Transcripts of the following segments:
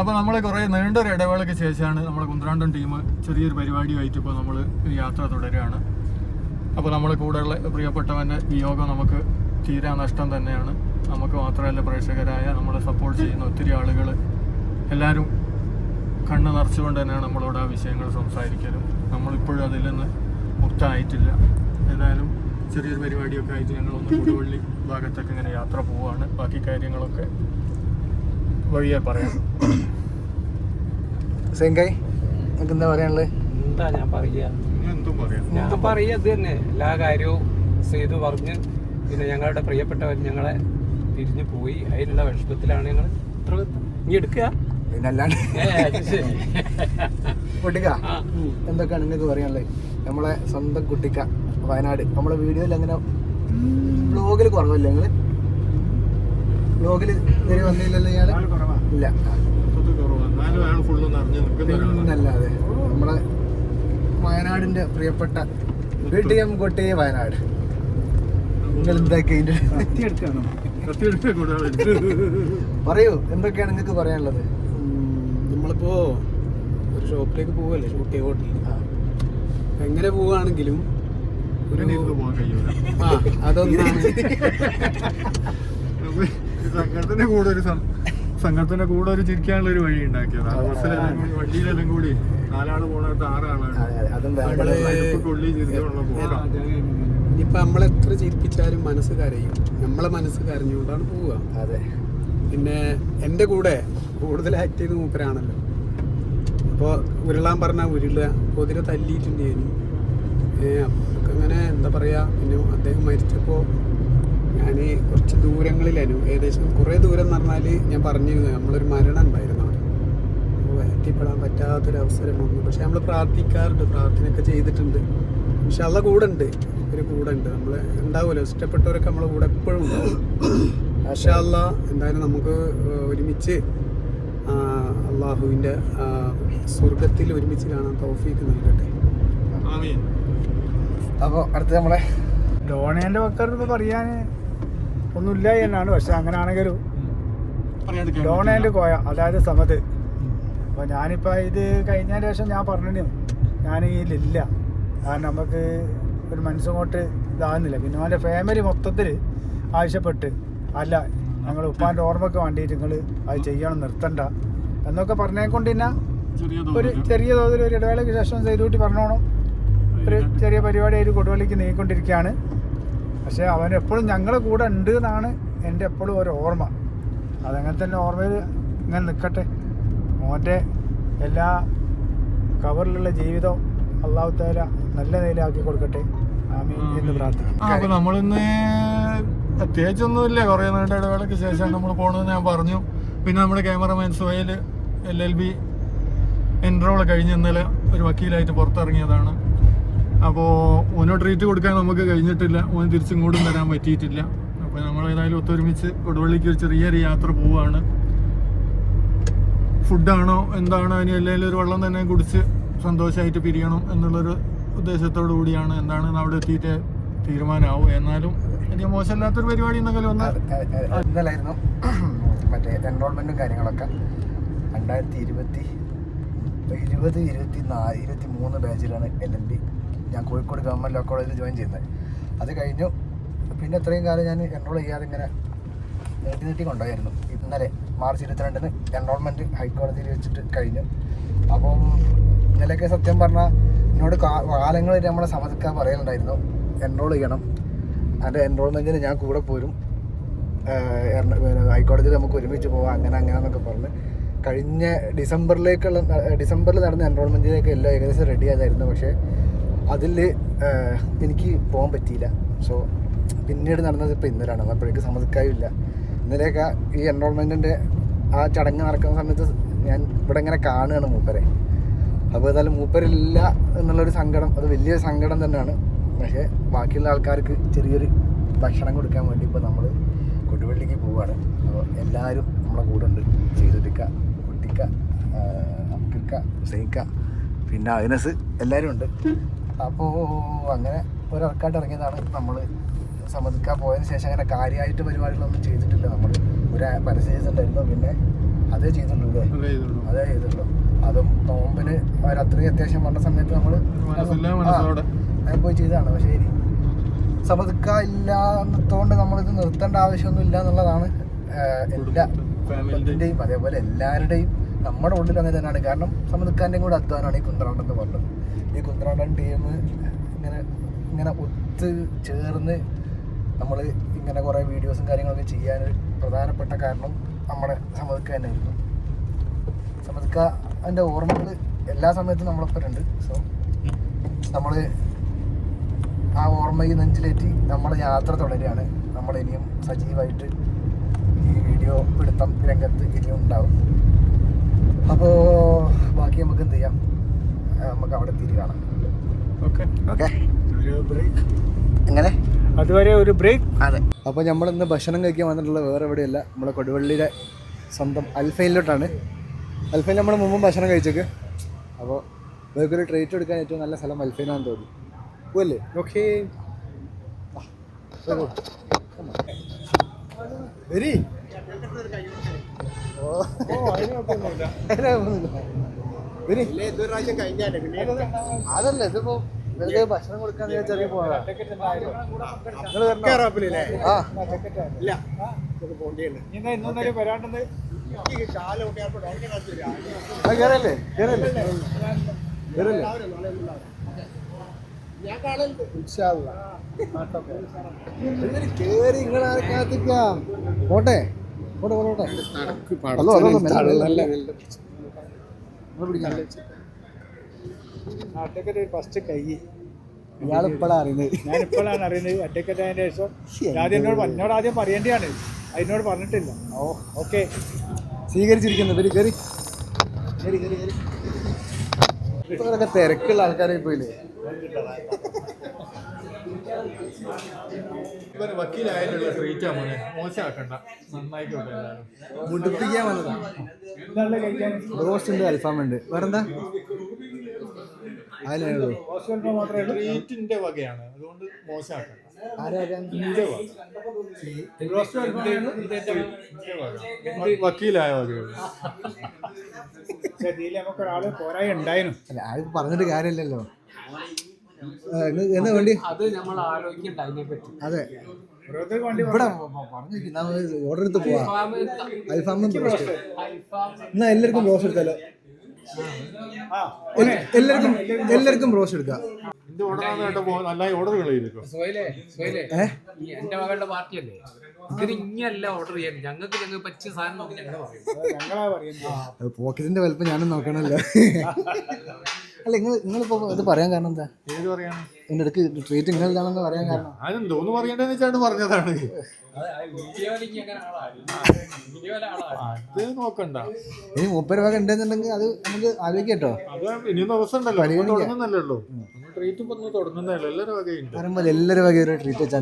അപ്പോൾ നമ്മൾ കുറേ നീണ്ടൊരു ഇടവേളയ്ക്ക് ശേഷമാണ് നമ്മളെ കുന്ത്രാണ്ടൻ ടീം ചെറിയൊരു പരിപാടിയുമായിട്ട് ഇപ്പോൾ നമ്മൾ യാത്ര തുടരുകയാണ്. അപ്പോൾ നമ്മളെ കൂടെയുള്ള പ്രിയപ്പെട്ടവൻ്റെ വിയോഗം നമുക്ക് തീരാ നഷ്ടം തന്നെയാണ്. നമുക്ക് മാത്രമല്ല, പ്രേക്ഷകരായ നമ്മളെ സപ്പോർട്ട് ചെയ്യുന്ന ഒത്തിരി ആളുകൾ എല്ലാവരും കണ്ണ് നിറച്ചുകൊണ്ട് തന്നെയാണ് നമ്മളോട് ആ വിഷയങ്ങൾ സംസാരിക്കലും. നമ്മളിപ്പോഴും അതിൽ നിന്ന് മുക്തമായിട്ടില്ല. ഏതായാലും ചെറിയൊരു പരിപാടിയൊക്കെ ആയിട്ട് ഞങ്ങളൊന്ന് കൊടുവള്ളി ഭാഗത്തൊക്കെ ഇങ്ങനെ യാത്ര പോവുകയാണ്. ബാക്കി കാര്യങ്ങളൊക്കെ വഴിയെ പറയാം. സെങ്കായ് നിങ്ങൾക്ക് എന്താ പറയാനുള്ളത്? എന്താ ഞാൻ പറയാ അത് തന്നെ എല്ലാ കാര്യവും ചെയ്തു പറഞ്ഞ്. പിന്നെ ഞങ്ങളുടെ പ്രിയപ്പെട്ടവർ ഞങ്ങളെ പിരിഞ്ഞു പോയി. അതിനുള്ള വിഷമത്തിലാണ് ഞങ്ങൾ ഇത്ര ഇനി എടുക്കുക. പിന്നല്ലാണ്ട് കുട്ടിക്ക എന്തൊക്കെയാണ് നിങ്ങൾക്ക് പറയാനുള്ളത്? നമ്മളെ സ്വന്തം കുട്ടിക്ക വയനാട്. നമ്മളെ വീഡിയോയിൽ അങ്ങനെ വ്ലോഗിൽ കുറവല്ലേ? നിങ്ങൾ വ്ലോഗിൽ വരെ വന്നില്ലല്ലോ ഇയാൾ? ഇല്ല, പിന്നല്ലാതെ നമ്മളെ വയനാടിന്റെ പ്രിയപ്പെട്ട BTM കൊട്ടി വയനാട്. നിങ്ങൾ എന്താക്കി പറയൂ, എന്തൊക്കെയാണ് നിങ്ങൾക്ക് പറയാനുള്ളത്? നമ്മളിപ്പോ ഒരു ഷോപ്പിലേക്ക് പോവല്ലേ, ഷൂട്ട് ഹോട്ടലിൽ. എങ്ങനെ പോവുകയാണെങ്കിലും അതൊന്നാണ് സംഘത്തിന്റെ കൂടെ ഒരു ചിരിക്കാനുള്ള ഒരു വഴി ഉണ്ടാക്കിയത്. വണ്ടിയിലെല്ലാം കൂടി 4 ആള് പോണത് 6 ആളാണ്. ഇനിയിപ്പൊ നമ്മളെത്ര ചിരിപ്പിച്ചാലും മനസ്സ് കരയും. നമ്മളെ മനസ്സ് കരഞ്ഞുകൊണ്ടാണ് പോവുക. അതെ. പിന്നെ എൻ്റെ കൂടെ കൂടുതൽ ആക്ട് ചെയ്ത് മൂപ്പരാണല്ലോ. ഇപ്പോൾ ഉരുളാൻ പറഞ്ഞാൽ ഉരുളുക, പൊതിരെ തല്ലിയിട്ടുണ്ട് ഞാൻ. അപ്പോൾ അങ്ങനെ എന്താ പറയുക. പിന്നെ അദ്ദേഹം മരിച്ചപ്പോൾ ഞാൻ കുറച്ച് ദൂരങ്ങളിലായിരുന്നു. ഏകദേശം കുറേ ദൂരം എന്ന് പറഞ്ഞാൽ ഞാൻ പറഞ്ഞിരുന്നു നമ്മളൊരു മരണം ഉണ്ടായിരുന്നു അവിടെ. അപ്പോൾ എത്തിപ്പെടാൻ പറ്റാത്തൊരവസരം വന്നു. പക്ഷെ നമ്മൾ പ്രാർത്ഥിക്കാറുണ്ട്, പ്രാർത്ഥനയൊക്കെ ചെയ്തിട്ടുണ്ട്. പക്ഷെ അള്ള കൂടെ ഉണ്ട്, ഒരു കൂടെ ഉണ്ട്. നമ്മൾ ഉണ്ടാവുമല്ലോ, ഇഷ്ടപ്പെട്ടവരൊക്കെ നമ്മളെ കൂടെ എപ്പോഴും ഉണ്ടാവും. മാഷാ അല്ലാ. എന്തായാലും നമുക്ക് ഒരുമിച്ച് അള്ളാഹുവിൻ്റെ സ്വർഗത്തിൽ ഒരുമിച്ച് കാണാൻ തൗഫീക്ക് നൽകട്ടെ. അപ്പോൾ അടുത്ത് നമ്മളെ ഡോണേൻ്റെ വക്കാർക്ക് പറയാൻ ഒന്നുമില്ല എന്നാണ്. പക്ഷെ അങ്ങനെ ആണെങ്കിലും ഡോണേൻ്റെ കോയ, അതായത് സമത്. അപ്പോൾ ഞാനിപ്പോൾ ഇത് കഴിഞ്ഞതിന് ശേഷം ഞാൻ പറഞ്ഞു ഞാൻ ഇതിലില്ല. കാരണം നമുക്ക് ഒരു മനസ്സുകൊണ്ട് ഇതാകുന്നില്ല. പിന്നെ അവൻ്റെ ഫാമിലി മൊത്തത്തിൽ ആവശ്യപ്പെട്ട് അല്ല ഞങ്ങൾ ഉപ്പാൻ്റെ ഓർമ്മയ്ക്ക് വേണ്ടിയിട്ട് നിങ്ങൾ അത് ചെയ്യണം, നിർത്തണ്ട എന്നൊക്കെ പറഞ്ഞേക്കൊണ്ട് തന്നെ ഒരു ചെറിയ തോതിൽ ഒരു ഇടവേളയ്ക്ക് ശേഷം ചെയ്തുകൂട്ടി പറഞ്ഞോണം ഒരു ചെറിയ പരിപാടി ഒരു കൊടുവള്ളിക്ക് നീങ്ങിക്കൊണ്ടിരിക്കുകയാണ്. പക്ഷേ അവൻ എപ്പോഴും ഞങ്ങളെ കൂടെ ഉണ്ട് എന്നാണ് എൻ്റെ എപ്പോഴും ഒരു ഓർമ്മ. അതങ്ങനെ തന്നെ ഓർമ്മയിൽ ഇങ്ങനെ നിൽക്കട്ടെ. മോൻ്റെ എല്ലാ കവറിലുള്ള ജീവിതം അള്ളാഹു തആല നല്ല നിലയിലാക്കി കൊടുക്കട്ടെ. ആമീൻ എന്ന് പ്രാർത്ഥിക്കും. അപ്പോൾ നമ്മളിന്ന് പ്രത്യേകിച്ചൊന്നുമില്ല. കുറേ നീണ്ട ഇടവേളയ്ക്ക് ശേഷമാണ് നമ്മൾ പോകണമെന്ന് ഞാൻ പറഞ്ഞു. പിന്നെ നമ്മുടെ ക്യാമറമാൻ സുഹൈൽ LLB എൻറോൾ കഴിഞ്ഞ് ഇന്നലെ ഒരു വക്കീലായിട്ട് പുറത്തിറങ്ങിയതാണ്. അപ്പോൾ ഓനോ ട്രീറ്റ് കൊടുക്കാൻ നമുക്ക് കഴിഞ്ഞിട്ടില്ല. ഓന് തിരിച്ചിങ്ങോട്ടും തരാൻ പറ്റിയിട്ടില്ല. അപ്പോൾ നമ്മൾ ഏതായാലും ഒത്തൊരുമിച്ച് കൊടുവള്ളിക്ക് ഒരു ചെറിയൊരു യാത്ര പോവുകയാണ്. ഫുഡാണോ എന്താണോ ഇനി എല്ലാവരും ഒരു വെള്ളം തന്നെ കുടിച്ച് സന്തോഷമായിട്ട് പിരിയണം എന്നുള്ളൊരു ഉദ്ദേശത്തോടു കൂടിയാണ്. എന്താണെന്ന് അവിടെ എത്തിയിട്ട് തീരുമാനമാവും. എന്നാലും വലിയ മോശമില്ലാത്തൊരു പരിപാടി എന്തെങ്കിലും ഒന്ന് ഇന്നലായിരുന്നു മറ്റേ എൻറോൾമെൻറ്റും കാര്യങ്ങളൊക്കെ. 2023 ബാച്ചിലാണ് LLB. ഞാൻ കോഴിക്കോട് ഗവൺമെൻറ് ലോ കോളേജിൽ ജോയിൻ ചെയ്യുന്നത്. അത് കഴിഞ്ഞു. പിന്നെ ഇത്രയും കാലം ഞാൻ എൻറോൾ ചെയ്യാതെ ഇങ്ങനെ നീട്ടി കൊണ്ടുപോയായിരുന്നു. ഇന്നലെ മാർച്ച് 22-ന് എൻറോൾമെൻറ്റ് ഹൈക്കോടതിയിൽ വെച്ചിട്ട് കഴിഞ്ഞു. അപ്പം ഇന്നലെയൊക്കെ സത്യം പറഞ്ഞാൽ എന്നോട് കാലങ്ങൾ നമ്മളെ സമതിക്കാൻ പറയുന്നുണ്ടായിരുന്നു എൻറോൾ ചെയ്യണം, അതിൻ്റെ എൻറോൾമെൻറ്റിന് ഞാൻ കൂടെ പോരും, ഹൈക്കോടതിയിൽ നമുക്ക് ഒരുമിച്ച് പോകാം, അങ്ങനെന്നൊക്കെ പറഞ്ഞ് കഴിഞ്ഞ ഡിസംബറിൽ നടന്ന എൻറോൾമെൻറ്റിലേക്ക് എല്ലാം ഏകദേശം റെഡി ആയതായിരുന്നു. പക്ഷേ അതിൽ എനിക്ക് പോകാൻ പറ്റിയില്ല. സോ പിന്നീട് നടന്നത് ഇപ്പോൾ ഇന്നലാണ്. അപ്പോഴേക്ക് സമ്മതിക്കാവില്ല. ഇന്നലെയൊക്കെ ഈ എൻറോൾമെൻറ്റിൻ്റെ ആ ചടങ്ങ് നടക്കുന്ന സമയത്ത് ഞാൻ ഇവിടെ ഇങ്ങനെ കാണുകയാണ് മൂപ്പരെ. അപ്പോൾ ഏതായാലും മൂപ്പരില്ല എന്നുള്ളൊരു സങ്കടം, അത് വലിയൊരു സങ്കടം തന്നെയാണ്. പക്ഷേ ബാക്കിയുള്ള ആൾക്കാർക്ക് ചെറിയൊരു ഭക്ഷണം കൊടുക്കാൻ വേണ്ടി ഇപ്പോൾ നമ്മൾ കൊടുവള്ളിക്ക് പോവുകയാണ്. അപ്പോൾ എല്ലാവരും നമ്മളെ കൂടെ ഉണ്ട്. ചെയ്തിട്ടിക്ക, കുട്ടിക്ക, അക്കിക്ക, ഹുസൈക്ക, പിന്നെ അഗ്നസ്, എല്ലാവരും ഉണ്ട്. അപ്പോൾ അങ്ങനെ ഒരാൾക്കായിട്ട് ഇറങ്ങിയതാണ്. നമ്മൾ സമ്മതിക്കാൻ പോയതിന് ശേഷം അങ്ങനെ കാര്യമായിട്ട് പരിപാടികളൊന്നും ചെയ്തിട്ടില്ല. നമ്മൾ ഒരു പരസ്യം ചെയ്തിട്ടുണ്ടായിരുന്നു, പിന്നെ അതേ ചെയ്തിട്ടുള്ളൂ. അത്രയും അത്യാവശ്യം വന്ന സമയത്ത് നമ്മൾ മനസ്സോടെ പോയി ചെയ്തതാണ്. പക്ഷേ ഇനി സമതുക്ക ഇല്ലാത്തതുകൊണ്ട് നമ്മളിത് നിർത്തേണ്ട ആവശ്യമൊന്നും ഇല്ല എന്നുള്ളതാണ് എല്ലാ കുടുംബത്തിൻ്റെയും അതേപോലെ എല്ലാവരുടെയും നമ്മുടെ ഉള്ളിൽ അങ്ങനെ തന്നെയാണ്. കാരണം സമതുക്കാൻ്റെയും കൂടെ അധ്വാനമാണ് ഈ കുന്ത്രാണ്ടെന്ന് പറഞ്ഞത്. ഈ കുന്ത്രാണ്ടൻ ടീം ഇങ്ങനെ ഒത്ത് ചേർന്ന് നമ്മൾ ഇങ്ങനെ കുറേ വീഡിയോസും കാര്യങ്ങളൊക്കെ ചെയ്യാൻ പ്രധാനപ്പെട്ട കാരണം നമ്മുടെ സമതുക്ക തന്നെയായിരുന്നു. സമതുക്ക അതിൻ്റെ ഓർമ്മകൾ എല്ലാ സമയത്തും നമ്മളൊപ്പരുണ്ട്. സോ നമ്മൾ ആ ഓർമ്മയിൽ നെഞ്ചിലേറ്റി നമ്മുടെ യാത്ര തുടരുകയാണ്. നമ്മളിനിയും സജീവമായിട്ട് ഈ വീഡിയോ പിടുത്തം രംഗത്ത് ഇനിയും ഉണ്ടാവും. അപ്പോൾ ബാക്കി നമുക്ക് എന്ത് ചെയ്യാം, നമുക്ക് അവിടെ എത്തിയിട്ട് കാണാം. ഓക്കെ ഓക്കെ, എങ്ങനെ അതുവരെ ഒരു ബ്രേക്ക്. അതെ. അപ്പോൾ നമ്മളിന്ന് ഭക്ഷണം കഴിക്കാൻ വന്നിട്ടുള്ള വേറെ എവിടെയല്ല, നമ്മുടെ കൊടുവള്ളിയുടെ സ്വന്തം അൽഫൈനിലോട്ടാണ്. അൽഫൈൻ നമ്മൾ മുമ്പും ഭക്ഷണം കഴിച്ചേക്ക്. അപ്പോൾ വേറൊരു ട്രീറ്റ് എടുക്കാൻ ഏറ്റവും നല്ല സ്ഥലം അൽഫൈനാണെന്ന് തോന്നി. പോവല്ലേ? ഓക്കെ, വരി. അതല്ല, ഇതിപ്പോ വെറുതെ ഭക്ഷണം കൊടുക്കാൻ ചെറിയ പോകാം. കേറല്ലേ കേറല്ലേ കേറല്ലേ കേറി ഇങ്ങളാർക്കാത്തിക്കാം. പോട്ടെ പോട്ടെ പോട്ടെ. ഫസ്റ്റ് കൈ ഇയാളിപ്പോഴാണ് അറിയുന്നത്. ഞാനിപ്പോഴാണ് അറിയുന്നത്. അഡ്വക്കേറ്റ് ആയതിനു ശേഷം ആദ്യം എന്നോട് ആദ്യം പറയേണ്ടതാണ്, അതിനോട് പറഞ്ഞിട്ടില്ല. ഓക്കെ, സ്വീകരിച്ചിരിക്കുന്നു. വരി കയറി കയറി കയറി കയറി. ഇതൊക്കെ തിരക്കുള്ള ആൾക്കാരെ പോയില്ലേ. ഇവർ വക്കീലായിട്ടുള്ള ട്രീറ്റാ മോനെ, മോശമാക്കണ്ട, നന്നായിക്കോട്ടെ. മുടിപ്പിക്കാൻ വന്നതാണ്. റോസ്റ്റ് ഉണ്ട്, അൽഫാം ഉണ്ട്, വേറെന്താ? അതിനുള്ളൂ. ട്രീറ്റിന്റെ വകയാണ്, അതുകൊണ്ട് മോശമാക്കണ്ട. വക്കീലായ വകയുള്ളൂ. നമുക്കൊരാള് പോരായി ഉണ്ടായിരുന്നു. അല്ല, ആരും പറഞ്ഞിട്ട് കാര്യമില്ലല്ലോ. എന്താ വേണ്ടി? അത് നമ്മൾ ആലോചിക്കണ്ട അതിനെപ്പറ്റി. അതെ, ഇവിടെ പറഞ്ഞു ഓർഡർ എടുത്ത് പോവാ. അൽഫാമും ബ്രോസ്റ്റ്. എന്നാ എല്ലാവർക്കും ബ്രോസ്റ്റ് എടുത്താലോ? എല്ലാവർക്കും ബ്രോസ്റ്റ് എടുക്കാം. നല്ല ഓർഡറുകൾ എന്റെ മകളുടെ പാർട്ടിയല്ലേ, ഇതിന് ഇങ്ങല്ല ഓർഡർ ചെയ്യാൻ. ഞങ്ങൾക്ക് പറ്റിയ സാധനം നോക്കി ഞങ്ങളാ പറയുന്നത്. പോക്കറ്റിന്റെ വലുപ്പം ഞാനും നോക്കണല്ലോ. അല്ല, നിങ്ങളിപ്പോ ഇത് പറയാൻ കാരണം എന്താ? ഏത് പറയാണ്? എന്റെ അടുക്ക് ട്രീറ്റ് നിങ്ങളിതാണെന്ന് പറയാൻ കാരണം അതെന്തോന്ന് പറയണ്ടെന്ന് വെച്ചാണ് പറഞ്ഞതാണ്. അത് നോക്കണ്ട. ഇനി 30 രൂപ ഉണ്ടെന്നുണ്ടെങ്കിൽ അത് നമുക്ക് ആലോചിക്കട്ടോ. അത് ഇനിയും ദിവസം ഉണ്ടല്ലോ, തുടങ്ങുന്നല്ലേ ഉള്ളൂ. ട്രീറ്റ് ഇപ്പൊ തുടങ്ങുന്നല്ലോ, എല്ലാവരും വകയുണ്ട്. പറയുമ്പോൾ എല്ലാവരും വക ഒരു ട്രീറ്റ് വെച്ചാ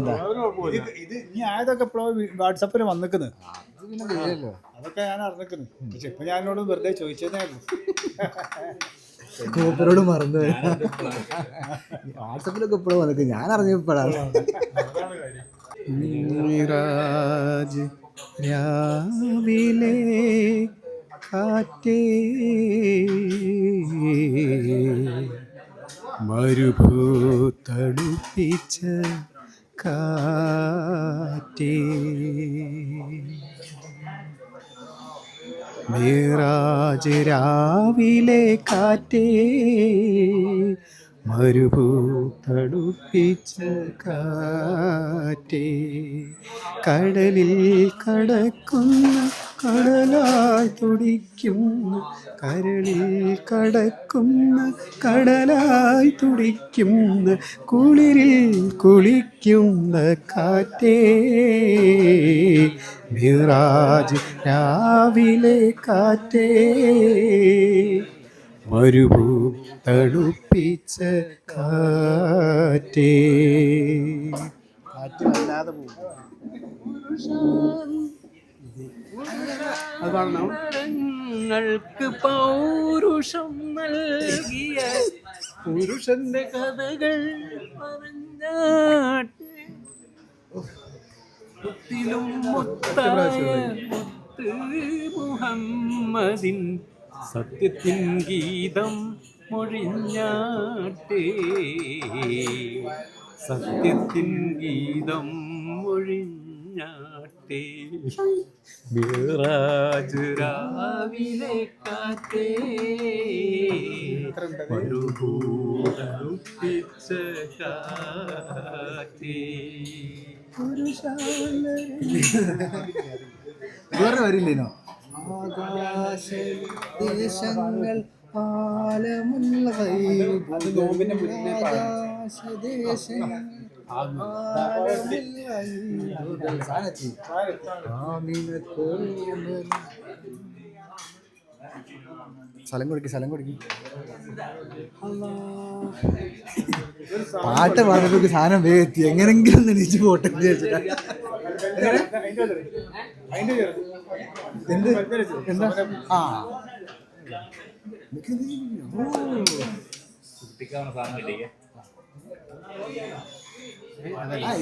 ഇത് ഇനി ആയതൊക്കെ ഇപ്പോഴും വാട്സപ്പിൽ വന്നിക്കുന്നു. ഇല്ലല്ലോ, അതൊക്കെ ഞാൻ അറിഞ്ഞിക്കുന്നു. പക്ഷെ ഇപ്പൊ ഞാനോട് വെറുതെ ചോദിച്ചതേ ഉള്ളൂ. കൂപ്പരോട് മറന്നു. വാട്സപ്പിലൊക്കെ ഇപ്പോഴും വന്നിട്ട് ഞാൻ അറിഞ്ഞപ്പോഴാണ്. മിറാജ് രാവിലെ കാറ്റേ മരുഭൂതടുപ്പിച്ച കാറ്റേ മിറാജ് രാവിലെ കാറ്റേ മരുഭൂതടുപ്പിച്ച കാറ്റേ കടലിൽ കടക്കുന്ന കടലായി തുടിക്കുന്ന കരളിൽ കടക്കുന്ന കടലായി തുടിക്കുന്ന കുളിരിൽ കുളിക്കുന്ന കാറ്റേ മിറാജ് രാവിലെ കാറ്റേ മരുഭൂ തണുപ്പിച്ച കാറ്റേ. കാറ്റ് വല്ലാതെ പോകും. ഞങ്ങൾക്ക് പൗരുഷം നൽകിയ പുരുഷന്റെ കഥകൾ പറഞ്ഞാട്ടെ. മുത്തിലും മുത്തായ മുത്ത് മുഹമ്മദിൻ സത്യത്തിൻ ഗീതം മൊഴിഞ്ഞാട്ടേ സത്യത്തിൻ ഗീതം മൊഴിഞ്ഞാട്ടേ മിറാജ് രാവിലെ കാറ്റേ മരുഭൂതറുപ്പിച്ച കാറ്റേ. വേറെ വരില്ലേനോ? ആകാശദേശങ്ങൾ ആലമുള്ള സ്ഥലം കൊടുക്കി പാട്ട് പാടുമ്പോൾ സാധനം വേഗം എത്തി. എങ്ങനെങ്കിലും ഒന്ന് എണീച്ച് പോട്ടെ വിചാരിച്ചിട്ടാ. എന്ത് എന്താ? ആ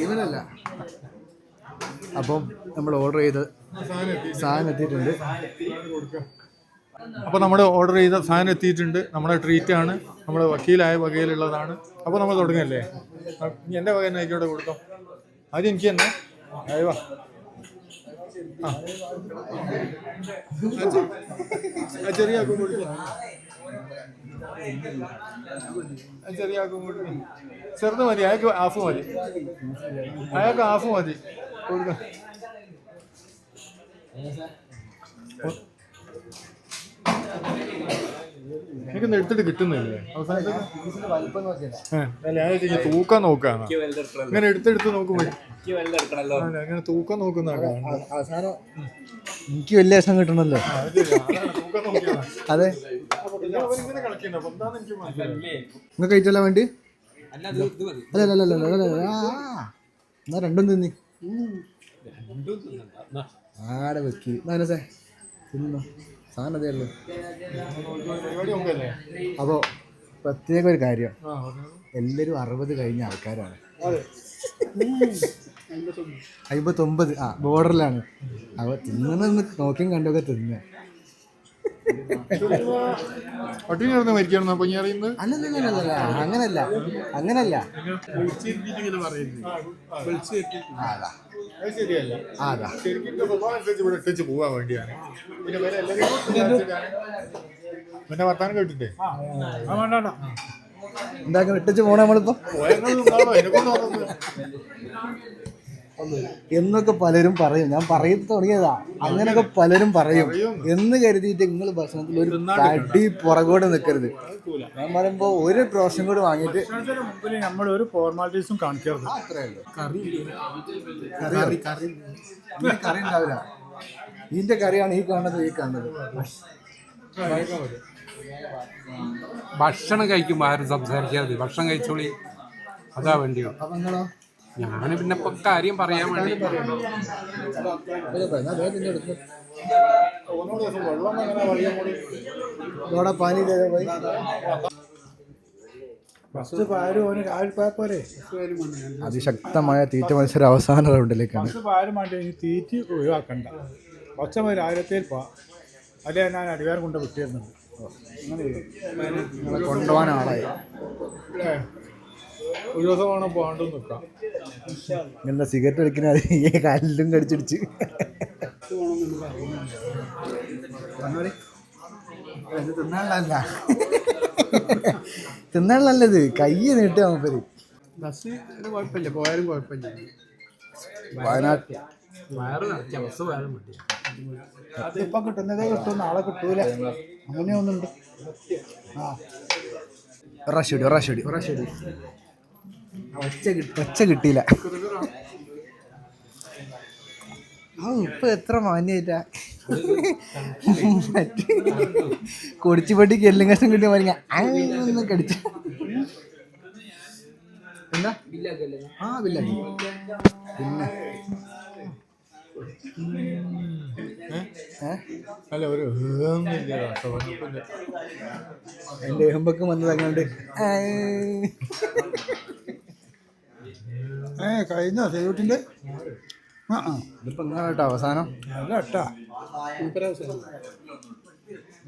ഇവനല്ല. അപ്പം നമ്മൾ ഓർഡർ ചെയ്ത് സാധനം എത്തിയിട്ടുണ്ട്. അപ്പോൾ നമ്മൾ ഓർഡർ ചെയ്ത സാധനം എത്തിയിട്ടുണ്ട്. നമ്മുടെ ട്രീറ്റാണ്, നമ്മുടെ വക്കീലായ വകയിലുള്ളതാണ്. അപ്പോൾ നമ്മൾ തുടങ്ങല്ലേ? എൻ്റെ വക തന്നെ ആയിക്കോട്ടെ, കൊടുക്കാം. ആദ്യം എനിക്ക് തന്നെ അയവാ. ആ ചെറിയ ആക്കും കൊടുക്കും, ചെറിയ ആക്കും കൊടുക്കും. ചെറുത് മതി, അയാൾക്ക് ഹാഫ് മതി, അയാൾക്ക് ഹാഫ് മതി കൊടുക്കാം. എനിക്കൊന്ന് എടുത്തിട്ട് കിട്ടുന്നില്ലേ അവസാനത്തെ? അല്ല തൂക്കാൻ നോക്കാണ്, ഇങ്ങനെ എടുത്തെടുത്ത് നോക്കുമ്പോ അങ്ങനെ തൂക്കം നോക്കുന്ന അവസാനം എനിക്ക് വലിയ ഇഷ്ടം കിട്ടണല്ലോ. അതെ, നിങ്ങൾക്ക് കഴിച്ചല്ല വേണ്ടി? അല്ലല്ലല്ല, എന്നാ രണ്ടും തിന്നി ആടെ വെക്കി മനസ്സേ തിന്നോ, സാധനം അതേ ഉള്ളൂ. അപ്പോൾ പ്രത്യേക ഒരു കാര്യം, എല്ലാവരും 60 കഴിഞ്ഞ ആൾക്കാരാണ്. 59 ബോർഡറിലാണ്. അവ തിന്നണമെന്ന് നോക്കിയും കണ്ടൊക്കെ തിന്നുക. അല്ലല്ല, അങ്ങനല്ല. പോവാൻ വേണ്ടിയാണ്. പിന്നെ വർത്താനം കേട്ടിട്ടേ എന്താ ഇട്ടിച്ച് പോണ നമ്മളിപ്പോ എന്നൊക്കെ പലരും പറയും. ഞാൻ പറയും തുടങ്ങിയതാ, അങ്ങനെയൊക്കെ പലരും പറയും എന്ന് കരുതിയിട്ട് നിങ്ങൾ ഭക്ഷണത്തിൽ ഒരു കടി പുറകോട്ട് നിൽക്കരുത്. ഞാൻ പറയുമ്പോ ഒരു പ്രാവശ്യം കൂടി വാങ്ങിയിട്ട് നമ്മൾ ഒരു ഫോർമാലിറ്റീസും കാണിക്കരുത്. കറി ഉണ്ടാവില്ല. ഇതിന്റെ കറിയാണ് ഈ കാണുന്നത്. ഭക്ഷണം കഴിക്കുമ്പോൾ ആരും സംസാരിക്കരുത്. ഭക്ഷണം കഴിച്ചോളി, അതാ വേണ്ടിയോ. അപ്പൊ നിങ്ങളോ? ഞാൻ പിന്നെ ഇപ്പൊ കാര്യം പറയാൻ വേണ്ടി അതിശക്തമായ തീറ്റ മത്സരം അവസാന റൗണ്ടിലേക്കാണ്. തീറ്റ ഒഴിവാക്കണ്ട, കുറച്ച് പേര് ആയിരത്തിൽ അല്ലെ ഞാൻ അടിവാരം കൊണ്ട് വിട്ടിരുന്നുണ്ട്. അങ്ങനെ കൊണ്ടുപോകാൻ ആളായി. ഒരു ദിവസം വേണം പോകാണ്ടും നിൽക്കാം. ഇങ്ങനെ സിഗരറ്റ് വലിക്കുന്ന ഈ കാലിലും കടിച്ചിടിച്ച് തിന്നാളല്ലത് കൈ നീട്ടുക മൂപ്പര്. ബസ് കുഴപ്പമില്ല, പോയാലും കുഴപ്പമില്ല. വയനാട്ടിൽ ഇപ്പം കിട്ടുന്നതേ കിട്ടും, നാളെ കിട്ടൂല. അങ്ങനെയൊന്നുണ്ട്. ഒറാശടി ഒച്ച കിട്ടിയില്ല. ഇപ്പൊ എത്ര മാന്യായിട്ടാ കൊടിച്ചുപട്ടിക്ക് എല്ലും കഷ്ണം കിട്ടിയ മരിങ്ങ ഒന്ന് കടിച്ച. എന്താ ബില്ലാക്കി പിന്നെ അല്ല ഒരു എന്റെ ഏഹമ്പൊക്കെ വന്നത് അങ്ങോട്ട് കഴിഞ്ഞ സേവട്ടിന്റെ ഇതിപ്പോ കേട്ടോ അവസാനം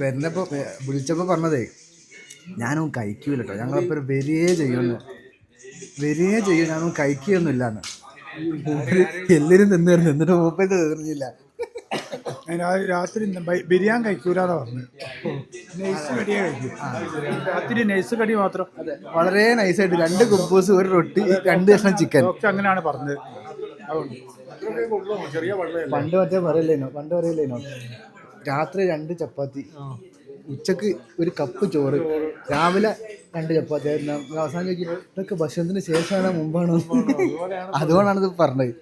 വരുന്നപ്പോ വിളിച്ചപ്പോ പറഞ്ഞതേ ഞാനൊന്നും കഴിക്കൂല കേട്ടോ. ഞങ്ങളിപ്പോൾ വരികയേ ചെയ്യും, ഞാനൊന്നും കഴിക്കുകയൊന്നുമില്ലാന്ന്. എല്ലാവരും തിന്നിരുന്നു, എന്നിട്ട് മൂപ്പര് തീർന്നില്ല. രാത്രി ബിരിയാണി കഴിക്കൂലെന്നാ പറഞ്ഞു. നൈസ് കടിയാ കഴിക്കും രാത്രി, നൈസ് കടി മാത്രം. വളരെ നൈസായിട്ട് 2 കുബൂസ്, 1 റൊട്ടി, 2 കഷ്ണം ചിക്കൻ. ഡോക്ടർ അങ്ങനെയാണ് പറഞ്ഞത്. പണ്ട് പറയില്ലേനോ രാത്രി 2 ചപ്പാത്തി, ഉച്ചക്ക് 1 കപ്പ് ചോറ്, രാവിലെ 2 ചപ്പാത്തി. അവസാനം ചോദിക്കും ഇതൊക്കെ ഭക്ഷണത്തിന് ശേഷമാണോ മുമ്പാണോ? അതുകൊണ്ടാണ് ഇത് പറഞ്ഞത്.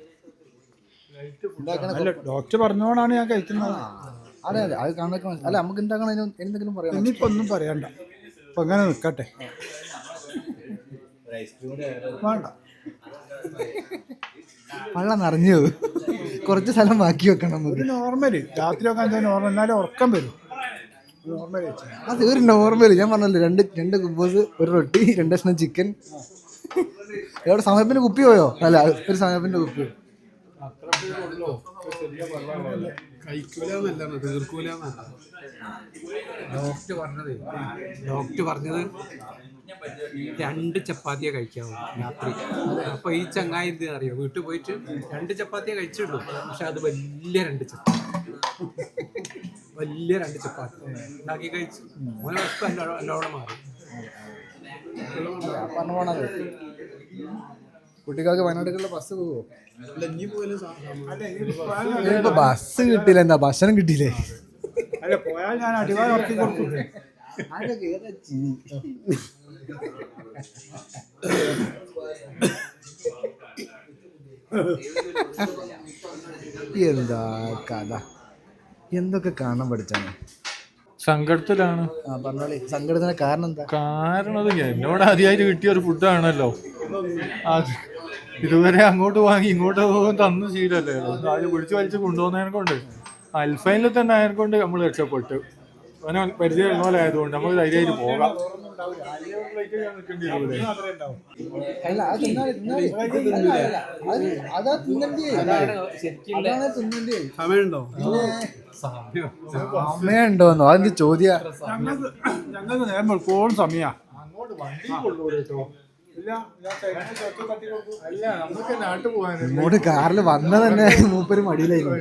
ഡോക്ടർ പറഞ്ഞോണ്ടാണ് ഞാൻ കഴിക്കുന്നത്. അതെ അത് കാണാൻ. അല്ല നമുക്ക് ഉണ്ടാക്കണം, എന്തെങ്കിലും പറയാം. ഇനിയിപ്പോ ഒന്നും പറയണ്ട, ഇപ്പൊ അങ്ങനെ നിക്കട്ടെ. വേണ്ട, വെള്ളം നിറഞ്ഞു, കുറച്ച് സ്ഥലം ബാക്കി വെക്കണം നമുക്ക്. നോർമല് രാത്രി ഒക്കെ എന്താ നോർമൽ, എന്നാലും ഉറക്കം വരും. നോർമൽ അത് ഒരു നോർമല്. ഞാൻ പറഞ്ഞല്ലോ 2 കുബൂസ്, 1 റൊട്ടി, 2 കഷ്ണം ചിക്കൻ. എവിടെ സമയപ്പിന്റെ കുപ്പി പോയോ? അല്ല, ഒരു സമയപ്പിന്റെ കുപ്പി. കഴിക്കൂലെന്നല്ല, തീർക്കൂലെന്നല്ല ഡോക്ടർ പറഞ്ഞത് 2 ചപ്പാത്തിയെ കഴിക്കാവൂ രാത്രി. അപ്പൊ ഈ ചങ്ങായി എന്ത് അറിയോ, വീട്ടിൽ പോയിട്ട് 2 ചപ്പാത്തിയെ കഴിച്ചിട്ടുള്ളൂ. പക്ഷെ അത് വലിയ 2 ചപ്പാത്തി ഉണ്ടാക്കി കഴിച്ചു. മോനെ വെപ്പ് നല്ലോണം മാറി. പറഞ്ഞു പോണത് കുട്ടികൾക്ക് വയനാട്ടിലുള്ള ബസ് പോവോ? ഇപ്പൊ ബസ് കിട്ടിയില്ല, എന്താ ഭക്ഷണം കിട്ടിയില്ലേ? അല്ല പോയാൽ ഞാൻ അടിവാരം ഉറക്കി കൊടുക്കും. എന്താ കഥ, എന്തൊക്കെ കാണാൻ പഠിച്ചാണ്. സങ്കടത്തിലാണ്. പറഞ്ഞോളി, സങ്കടത്തിന് കാരണം എന്താ? കാരണം അത് എന്നോട് ആദ്യമായിട്ട് കിട്ടിയ ഒരു ഫുഡാണല്ലോ. അത് ഇതുവരെ അങ്ങോട്ട് വാങ്ങി ഇങ്ങോട്ട് തന്നു ശീലല്ലേ. ആദ്യം പിടിച്ചു വലിച്ച് കൊണ്ടുപോകുന്നതിനെ കൊണ്ട്, അൽഫൈനിൽ തന്നെ ആയതുകൊണ്ട് നമ്മൾ രക്ഷപ്പെട്ടു. അവനെ പരിചയമുള്ള പോലെ ആയതുകൊണ്ട് നമുക്ക് ധൈര്യമായിട്ട് പോകാം. സമയമുണ്ടോ? സമയമുണ്ടോന്നോ? അതെന്ത് ചോദ്യ? ഞങ്ങൾക്ക് നേരം വെളുക്കോളം സമയാ. ഇങ്ങോട്ട് കാറിൽ വന്ന തന്നെ മൂപ്പര് മടിയിലായിരുന്നു.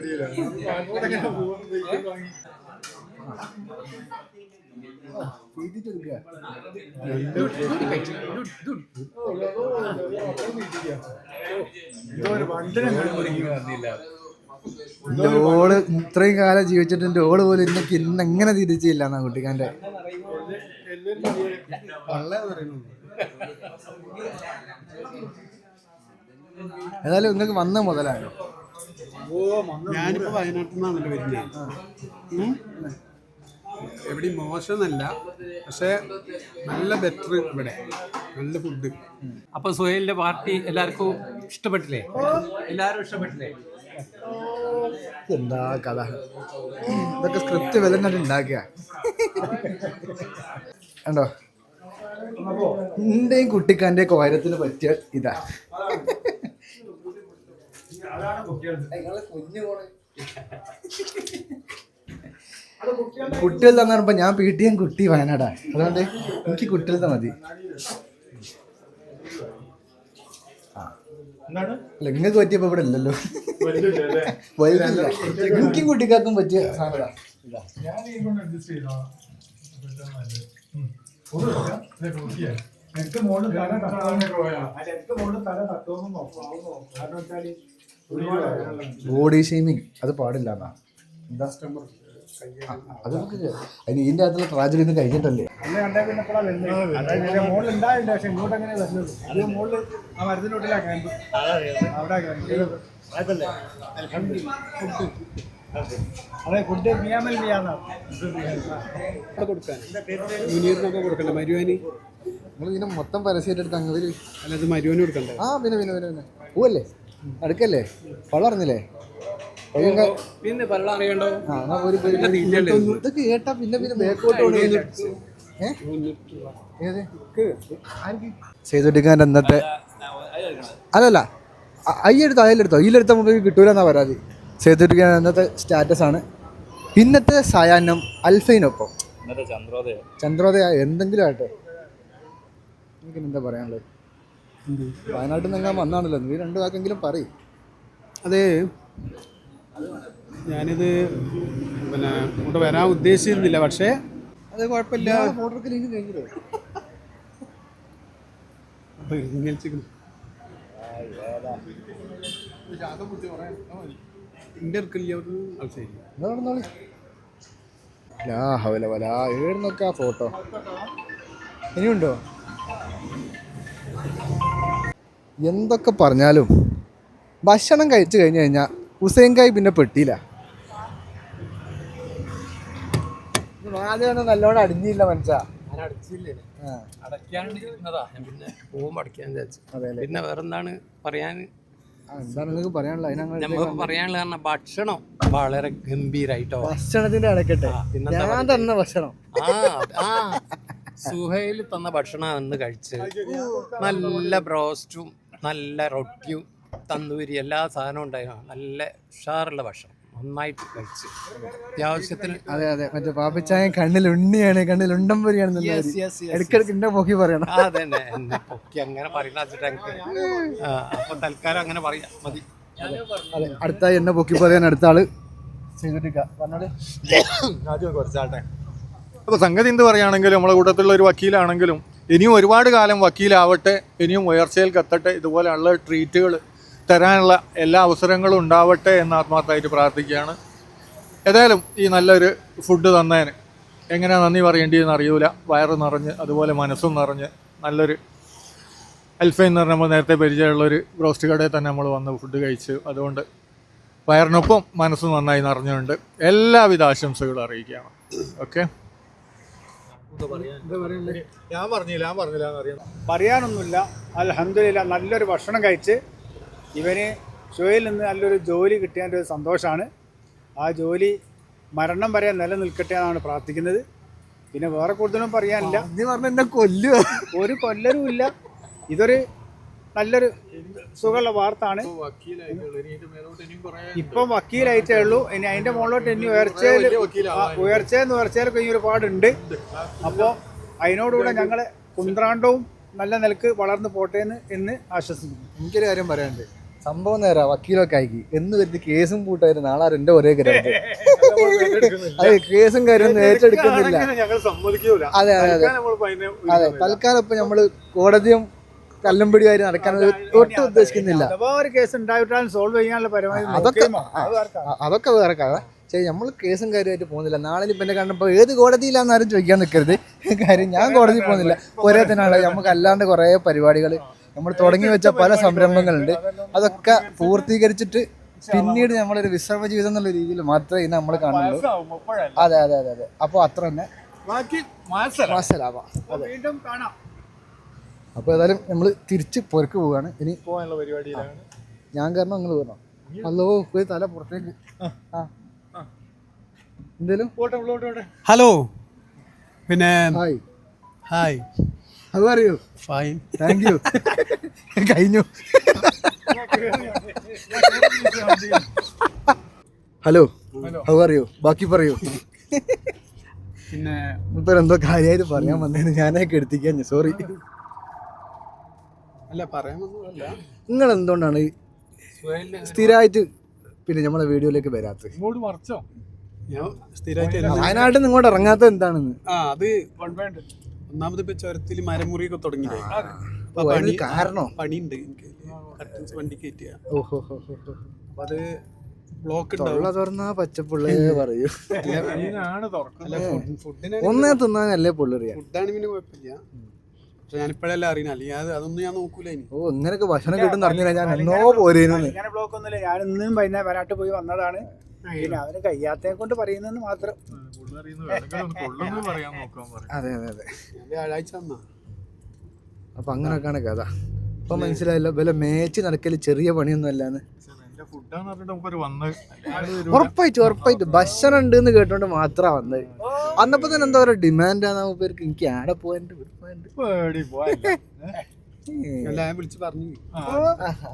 ഓള് ഇത്രയും കാലം ജീവിച്ചിട്ട് എൻ്റെ ഓള് പോലും ഇന്ന് എങ്ങനെ തിരിച്ചില്ല എന്നാ കുട്ടിക്കാൻ്റെ. ഏതായാലും നിങ്ങൾക്ക് വന്ന മുതലാണ്. ഞാനിപ്പോ വയനാട്ടിൽ നിന്നാണല്ലോ വരുന്നത്. എവിടെയും മോശമെന്നല്ല, പക്ഷെ നല്ല ബെറ്റർ ഇവിടെ, നല്ല ഫുഡ്. അപ്പൊ സുഹൈലിന്റെ പാർട്ടി എല്ലാവർക്കും ഇഷ്ടപ്പെട്ടില്ലേ? എല്ലാരും ഇഷ്ടപ്പെട്ടില്ലേ? എന്താ കഥ, ഇതൊക്കെ സ്ക്രിപ്റ്റ് വില കണ്ട് ഉണ്ടാക്കുക കണ്ടോ. എന്റെയും കുട്ടിക്കാന്റെ കോയരത്തിന് പറ്റിയ ഇതാ. കുട്ടികൾ തന്നെ പറഞ്ഞപ്പോ ഞാൻ PTM കുട്ടി വയനാടാ, അതുകൊണ്ട് എനിക്ക് കുട്ടികളത്തെ മതി. അല്ല നിങ്ങൾക്ക് പറ്റിയപ്പോ ഇവിടെ ഇല്ലല്ലോ, വലുതില്ല. എനിക്കും കുട്ടിക്കാർക്കും പറ്റിയ സാധനം ഇതാ. എനിക്ക് മോള് തല തട്ടുമെന്ന് നോക്കാം. കാരണം വെച്ചാല് ബോഡി ഷെയ്മിങ് അത് പാടില്ല എന്നാ. എന്താ അത് നമുക്ക് അതിന് ഇതിന്റെ അകത്തുള്ള ട്രാജഡി ഒന്നും കഴിഞ്ഞിട്ടല്ലേ. അന്ന് കണ്ടാൽ പിന്നെ എപ്പോഴാണ് വരുന്നത്? അതായത് മോളിൽ ഉണ്ടായിട്ടുണ്ട്, പക്ഷെ ഇങ്ങോട്ട് അങ്ങനെ വരുന്നത്. അത് മോളിൽ ആ മരത്തിനോട്ടിലാ ക്യാമ്പ്, അവിടെ അതെ ഫുഡ് മിയാമൽ മിയാന്നാണ് കൊടുക്കാൻ ജൂനിയറിനൊക്കെ കൊടുക്കണ്ടേ? മരുവാനി നിങ്ങൾ ഇതിനെ മൊത്തം പരസ്യമായിട്ട് എടുത്ത് അങ്ങനെ അല്ല, അത് മരുവാനി കൊടുക്കണ്ടേ? ആ പിന്നെ പൂവല്ലേ അടുക്കല്ലേ പള്ള അറിഞ്ഞില്ലേ? പിന്നെ പല അറിയണ്ടോ? ഇതൊക്കെ കേട്ടാ പിന്നെ ബേക്കോട്ട് സേതുട്ടിക്കാൻ്റെ ഇന്നത്തെ അല്ലല്ല അയ്യെടുത്തോ മൊബൈൽ കിട്ടൂല എന്നാ പരാതി. സേതുട്ടിക്കാൻ ഇന്നത്തെ സ്റ്റാറ്റസ് ആണ്. ഇന്നത്തെ സായാഹ്നം അൽഫൈനൊപ്പം ചന്ദ്രോദയ എന്തെങ്കിലും ആട്ടെ. എനിക്ക് എന്താ പറയാനുള്ളത്? വയനാട്ടിൽ നിന്ന് എല്ലാം വന്നാണല്ലോ, നീ 2 വാക്കെങ്കിലും പറയും. അതെ, ഞാനിത് പിന്നെ ഇവിടെ വരാൻ ഉദ്ദേശിച്ചിരുന്നില്ല, പക്ഷേ അത് കുഴപ്പമില്ല. ഫോട്ടോക്ക് ലിങ്ക് കഴിഞ്ഞില്ലേ? ഏടുന്നൊക്കെ ആ ഫോട്ടോ ഇനിയുണ്ടോ? എന്തൊക്കെ പറഞ്ഞാലും ഭക്ഷണം കഴിച്ചു കഴിഞ്ഞു കഴിഞ്ഞാൽ ഹുസൈൻകായ് പിന്നെ പെട്ടിയില്ല. ആദ്യം നല്ലോണം അടിഞ്ഞില്ല മനസ്സാ. അടയ്ക്കാണ്ട് ഇരുന്നതാ, ഞാൻ പിന്നെ പോകുമ്പോൾ അടയ്ക്കാൻ വിചാരിച്ചു. പിന്നെ വേറെന്താണ് പറയാൻ? എന്താണ് നിങ്ങൾക്ക് പറയാനുള്ളത്? നമുക്ക് പറയാനുള്ള കാരണം ഭക്ഷണം വളരെ ഗംഭീരായിട്ടോ. ഭക്ഷണത്തിന്റെ അടക്കട്ടെ, ഞാൻ തന്ന ഭക്ഷണം സുഹൈൽ തന്ന ഭക്ഷണം അന്ന് കഴിച്ച് നല്ല ബ്രോസ്റ്റും നല്ല റൊട്ടിയും തന്തൂരി എല്ലാ സാധനവും ഉണ്ടായിരുന്നു. നല്ല ഉഷാറുള്ള ഭക്ഷണം നന്നായിട്ട് കഴിച്ച് അത്യാവശ്യത്തിന്. അതെ അതെ, മറ്റേ പാപ്പിച്ചായ കണ്ണിൽ ഉണ്ണിയാണ്, കണ്ണിൽ ഉണ്ടംപൊരിയാണ്. ഇടയ്ക്കിടയ്ക്ക് എന്റെ പൊക്കി പറയണം. അതന്നെ, എന്നെ പൊക്കി അങ്ങനെ പറയുന്ന വെച്ചിട്ട് അപ്പൊ തൽക്കാലം അങ്ങനെ പറയാം മതി. അതെ, അടുത്തായി എന്നെ പൊക്കി പറയാൻ അടുത്ത ആള് കുറച്ചാട്ടെ. അപ്പോൾ സംഗതി എന്ത് പറയുകയാണെങ്കിലും നമ്മളെ കൂട്ടത്തിലുള്ള ഒരു വക്കീലാണെങ്കിലും ഇനിയും ഒരുപാട് കാലം വക്കീലാവട്ടെ, ഇനിയും ഉയർച്ചയിൽ എത്തട്ടെ, ഇതുപോലെയുള്ള ട്രീറ്റുകൾ തരാനുള്ള എല്ലാ അവസരങ്ങളും ഉണ്ടാവട്ടെ എന്ന് ആത്മാർത്ഥമായിട്ട് പ്രാർത്ഥിക്കുകയാണ്. ഏതായാലും ഈ നല്ലൊരു ഫുഡ് തന്നതിന് എങ്ങനെയാണ് നന്ദി പറയേണ്ടതെന്ന് അറിയൂല. വയറ് നിറഞ്ഞ് അതുപോലെ മനസ്സും നിറഞ്ഞ് നല്ലൊരു അൽഫൈൻ എന്ന് പറഞ്ഞാൽ നമ്മൾ നേരത്തെ പരിചയമുള്ളൊരു ബ്രോസ്റ്റ് കടയിൽ തന്നെ നമ്മൾ വന്ന് ഫുഡ് കഴിച്ചു. അതുകൊണ്ട് വയറിനൊപ്പം മനസ്സ് നന്നായി നിറഞ്ഞുകൊണ്ട് എല്ലാവിധ ആശംസകളും അറിയിക്കുകയാണ്. ഓക്കെ, പറയാനൊന്നുമില്ല. അൽഹംദുലില്ലാ, നല്ലൊരു ഭക്ഷണം കഴിച്ച് ഇവന് ഷോയിൽ നിന്ന് നല്ലൊരു ജോലി കിട്ടിയതിൻ്റെ ഒരു സന്തോഷമാണ്. ആ ജോലി മരണം വരെ നിലനിൽക്കട്ടെ എന്നാണ് പ്രാർത്ഥിക്കുന്നത്. പിന്നെ വേറെ കൂടുതലും പറയാനില്ല. നീ പറഞ്ഞ എന്നെ കൊല്ലുക? ഒരു കൊല്ലരുമില്ല, ഇതൊരു നല്ലൊരു സുഖമുള്ള വാർത്താണ്. ഇപ്പം വക്കീലായിട്ടേ ഉള്ളൂ. ഇനി അതിൻ്റെ മുകളിലോട്ട് ഇനി ഉയർച്ചയൊക്കെ ഇനി ഒരുപാടുണ്ട്. അപ്പോൾ അതിനോടുകൂടെ ഞങ്ങളെ കുന്ത്രാണ്ടവും നല്ല നിലക്ക് വളർന്നു പോട്ടെ എന്ന് ആശ്വസിക്കുന്നു. എനിക്കൊരു കാര്യം പറയാനുണ്ട്. സംഭവം നേരാ, വക്കീലൊക്കെ ആക്കി എന്ന് വരുത്തി കേസും കൂട്ടായിരുന്നു. നാളെ എൻ്റെ ഒരേ കാര്യം അതെ, കേസും കാര്യമൊന്നും ഏറ്റെടുക്കുന്നില്ല. അതെ അതെ അതെ അതെ, തൽക്കാലം ഇപ്പൊ നമ്മള് കോടതിയും കല്ലമ്പടിയായി നടക്കാൻ ഒട്ടും ഉദ്ദേശിക്കുന്നില്ല. ഒരു കേസ് ഉണ്ടായിട്ടാണ് സോൾവ് ചെയ്യാനുള്ള പരമാവധി അതൊക്കെ വേറെ കഥ. ശരി, നമ്മൾ കേസും കാര്യമായിട്ട് പോകുന്നില്ല. നാളെ ഇപ്പം എന്നെ കണ്ടപ്പോൾ ഏത് കോടതിയിലാന്ന് ആരും ചോദിക്കാൻ നിൽക്കരുത്. കാര്യം ഞാൻ കോടതിയിൽ പോകുന്നില്ല. ഒരേ തന്നെയാണ്. നമുക്ക് അല്ലാണ്ട് കുറേ പരിപാടികൾ നമ്മൾ തുടങ്ങി വെച്ച പല സംരംഭങ്ങളുണ്ട്. അതൊക്കെ പൂർത്തീകരിച്ചിട്ട് പിന്നീട് നമ്മളൊരു വിശ്രമ ജീവിതം എന്നുള്ള രീതിയിൽ മാത്രമേ ഇന്ന് നമ്മൾ കാണുള്ളൂ. അതെ അതെ അതെ അതെ. അപ്പോൾ അത്ര തന്നെ മാസലാവാം. അതെ, വീണ്ടും കാണാം. അപ്പോൾ ഏതായാലും നമ്മൾ തിരിച്ച് പുറക്ക് പോവുകയാണ്. ഇനി പോകാനുള്ള പരിപാടിയിലാണ്. ഞാൻ കാരണം നിങ്ങൾ വരണം. അല്ലോ, പോയി തല പുറത്തേക്ക്. എന്തേലും ഹലോ, പിന്നെ hi hi, how are you? Fine, thank you. കഴിഞ്ഞു. Hello, how are you? ബാക്കി പറയൂ. പിന്നെ ഇപ്പൊ എന്തോ കാര്യമായിട്ട് പറയാൻ വന്നതിന് ഞാനൊക്കെ എടുത്തിക്കാൻ. സോറി. അല്ല, പറയാനൊന്നുമല്ല. നിങ്ങൾ എന്തുകൊണ്ടാണ് സ്ഥിരമായിട്ട് പിന്നെ നമ്മളെ വീഡിയോയിലേക്ക് വരാത്തത്? ഇങ്ങോട്ട് മറിച്ചോ? ഞാൻ സ്ഥിരമായിട്ട് വയനാട്ടിൽ നിന്ന് ഇങ്ങോട്ട് ഇറങ്ങാത്തത് എന്താണ്? അത് ഒന്നാമത് ഇപ്പൊ ചുരത്തിൽ മരമുറിയൊക്കെ തുടങ്ങിയില്ലേ, കാരണോ? പണിയുണ്ട് എനിക്ക്, കട്ടൻസ് വണ്ടി കയറ്റിയ. ഓഹോ, അപ്പൊ അത് ബ്ലോക്ക് തുറന്നാ പച്ചപ്പുള്ളേ പറയൂ. ഫുഡിന് ഒന്നേ തിന്നാനല്ലേ പുള്ളറിയാ. ഫുഡാണ് പിന്നെ കുഴപ്പമില്ല. പക്ഷെ ഞാനിപ്പോഴെല്ലാം അറിയണം, അല്ലെങ്കിൽ അതൊന്നും ഞാൻ നോക്കൂല. ഇനി ഓ, ഇങ്ങനെയൊക്കെ ഭക്ഷണം കിട്ടുന്ന അറിഞ്ഞില്ല ഞാൻ എന്നോ പോരേന്നു. ഇങ്ങനെ ബ്ലോക്ക് ഒന്നുമില്ല. ഞാൻ ഇന്നും വയനാട്ടിൽ പോയി വന്നതാണ്. പിന്നെ അവന് കഴിയാത്തതിനെ കൊണ്ട് പറയുന്നെന്ന് മാത്രം. അതെ അതെ അതെ. വ്യാഴാഴ്ച വന്നാ. അപ്പൊ അങ്ങനെയൊക്കെയാണ് കഥ. ഇപ്പൊ മനസ്സിലായല്ലോ, വില മേച്ച് നടക്കല് ചെറിയ പണിയൊന്നും അല്ലാന്ന്. ഉറപ്പായിട്ട് ഭക്ഷണം ഉണ്ട് എന്ന് കേട്ടോണ്ട് മാത്രമാ വന്നത്. അന്നപ്പോ തന്നെ എന്താ പറയുക, ഡിമാൻഡാണ് പേർക്ക്. എനിക്ക് ആടെ പോയിട്ട് വിളിച്ചു പറഞ്ഞു.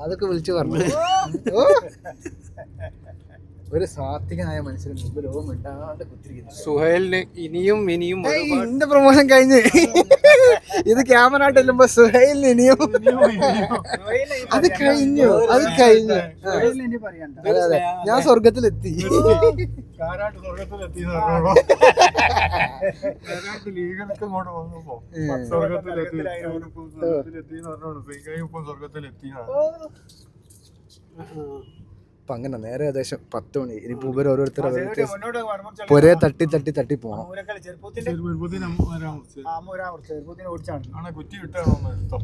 അതൊക്കെ വിളിച്ചു പറഞ്ഞു. ഒരു സാത്വികനായ മനുഷ്യന് മുമ്പ് ലോകം ഇണ്ടാണ്ട് കുത്തിരിക്കുന്നു. സുഹേലിന് ഇനിയും എന്റെ പ്രൊമോഷൻ കഴിഞ്ഞ് ഇത് ക്യാമറ ആയിട്ട് ചെല്ലുമ്പോ സുഹൈലിന് ഇനിയും അത് കഴിഞ്ഞു. ഇനി പറയണ്ട. അതെ അതെ, ഞാൻ സ്വർഗത്തിലെത്തി. കാരാട്ട് സ്വർഗത്തിലെത്തിയെന്ന് പറഞ്ഞോളൂ. കാരാട്ട് ലീഗൽക്ക് ഇങ്ങോട്ട് വന്നപ്പോ സ്വർഗത്തിലെത്തിയെന്ന് പറഞ്ഞോളൂ. ഇപ്പം സ്വർഗത്തിലെത്തിയാണ്. അപ്പൊ അങ്ങനെ നേരെ ഏകദേശം 10 മണി. ഇനിയിപ്പോ ഇവർ ഓരോരുത്തർ മുന്നോട്ട് വരുമ്പോൾ പൊരേ തട്ടി പോണം. ചെറുപ്പത്തിന്റെ ചെറുപ്പത്തിന് ചെറുപ്പത്തിന് ഓടിച്ചാണ് ആണെ കുറ്റി വിട്ടാണോ എടുത്തോ.